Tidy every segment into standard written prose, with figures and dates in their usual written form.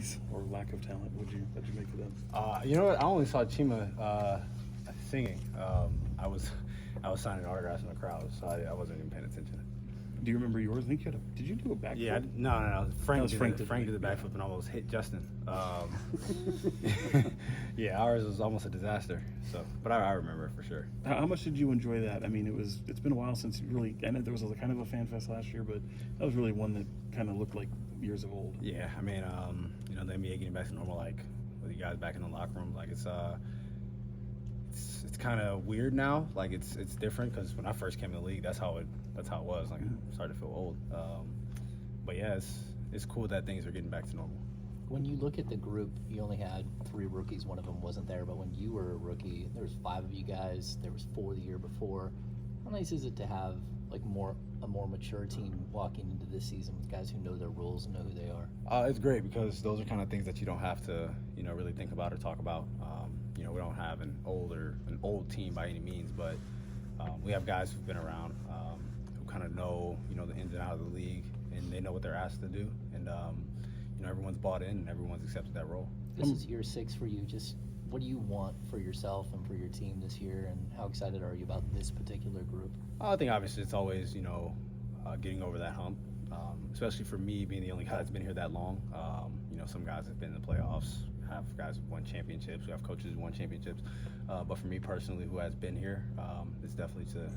rookies or lack of talent would you make of them? You know what? I only saw Chima singing. I was signing autographs in the crowd, so I wasn't even paying attention. Do you remember yours? I think did you do a backflip? Yeah, no. Frank did the yeah. backflip and almost hit Justin. Yeah, ours was almost a disaster. So, but I remember it for sure. How much did you enjoy that? I mean, it's been a while since you really. I know there was a kind of a fan fest last year, but that was really one that kind of looked like years of old. Yeah, I mean, the NBA getting back to normal, like with you guys back in the locker room, like it's kind of weird now. Like it's different because when I first came to the league, that's how it was. Like I started to feel old. But yeah, it's cool that things are getting back to normal. When you look at the group, you only had 3 rookies. One of them wasn't there, but when you were a rookie, there was 5 of you guys. There was 4 the year before. How nice is it to have like a more mature team walking into this season with guys who know their roles and know who they are? It's great because those are kind of things that you don't have to really think about or talk about. We don't have an old team by any means, but we have guys who've been around who kind of know the ins and outs of the league, and they know what they're asked to do, and everyone's bought in and everyone's accepted that role. This is year 6 for you. Just what do you want for yourself and for your team this year, and how excited are you about this particular group? I think obviously it's always getting over that hump, especially for me being the only guy that's been here that long. Some guys have been in the playoffs, have guys who won championships, we have coaches who won championships, but for me personally, who has been here, it's definitely to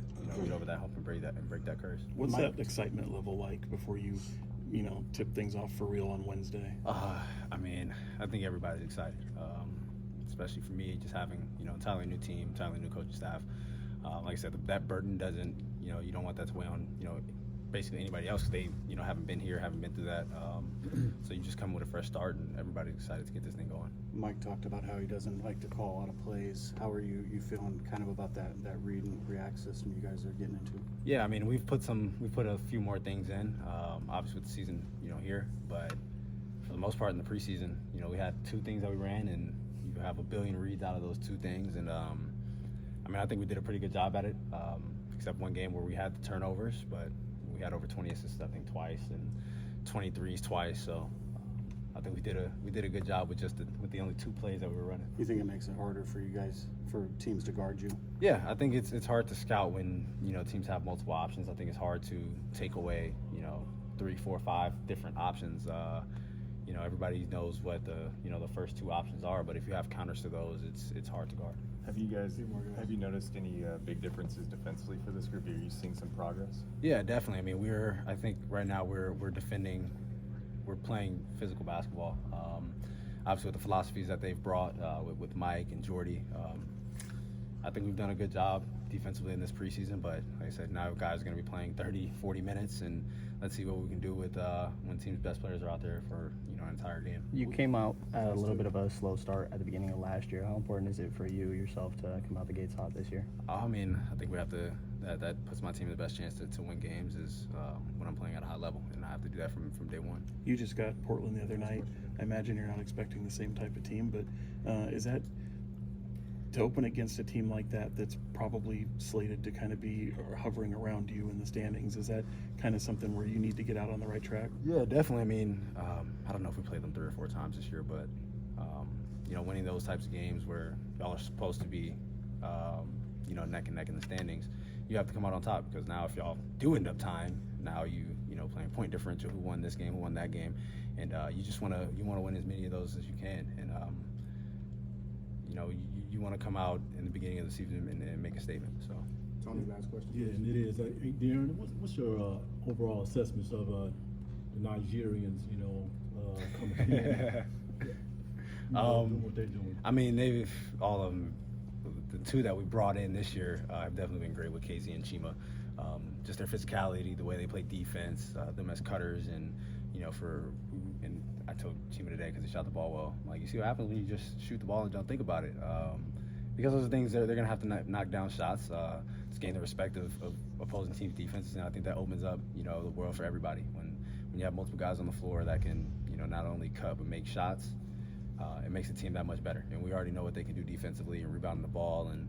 get over that hump and break that curse. What's that excitement level like before you tip things off for real on Wednesday? I mean, I think everybody's excited, especially for me, just having entirely new team, entirely new coaching staff. Like I said, that burden doesn't you don't want that to weigh on basically anybody else, because they haven't been here, haven't been through that. So you just come with a fresh start, and everybody's excited to get this thing going. Mike talked about how he doesn't like to call out of plays. How are you feeling kind of about that read and react system you guys are getting into? Yeah, I mean, we've put a few more things in, obviously with the season here, but for the most part in the preseason, we had 2 things that we ran, and you have a billion reads out of those 2 things, and I mean, I think we did a pretty good job at it, except one game where we had the turnovers, but we had over 20 assists, I think, twice, and 23s twice. So I think we did a good job with the only 2 plays that we were running. You think it makes it harder for you guys, for teams to guard you? Yeah, I think it's hard to scout when teams have multiple options. I think it's hard to take away 3, 4, 5 different options. Everybody knows what the first 2 options are, but if you have counters to those, it's hard to guard. Have you noticed any big differences defensively for this group? Are you seeing some progress? Yeah, definitely. I mean, I think right now we're defending, we're playing physical basketball. Obviously, with the philosophies that they've brought with Mike and Jordy, I think we've done a good job defensively in this preseason. But like I said, now guys are going to be playing 30, 40 minutes, and let's see what we can do with when team's best players are out there for an entire game. You came out at a little bit of a slow start at the beginning of last year. How important is it for you yourself to come out the gates hot this year? I mean, I think we have to. That puts my team in the best chance to win games is when I'm playing at a high level, and I have to do that from day one. You just got Portland the other night. I imagine you're not expecting the same type of team, but is that to open against a team like that that's probably slated to kind of be hovering around you in the standings? Is that kind of something where you need to get out on the right track? Yeah, definitely. I mean, I don't know if we played them 3 or 4 times this year, but winning those types of games where y'all are supposed to be neck and neck in the standings, you have to come out on top, because now if y'all do end up tying, now you playing point differential, who won this game, who won that game, and you just want to win as many of those as you can, and you want to come out in the beginning of the season and make a statement. So, Tony, last question. Yeah, and it is. Darren, what's your overall assessments of the Nigerians? Coming in, doing what they're doing. I mean, all of them. The 2 that we brought in this year have definitely been great with Casey and Chima. Just their physicality, the way they play defense, them as cutters, and and I told Chima today, because he shot the ball well. Like, you see what happens when you just shoot the ball and don't think about it. Because those are things they're going to have to knock down shots to gain the respect of opposing teams' defenses, and I think that opens up the world for everybody. When you have multiple guys on the floor that can not only cut but make shots, it makes the team that much better. And we already know what they can do defensively and rebounding the ball and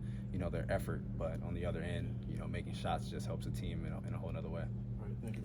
their effort. But on the other end, making shots just helps the team in a whole other way. All right, thank you.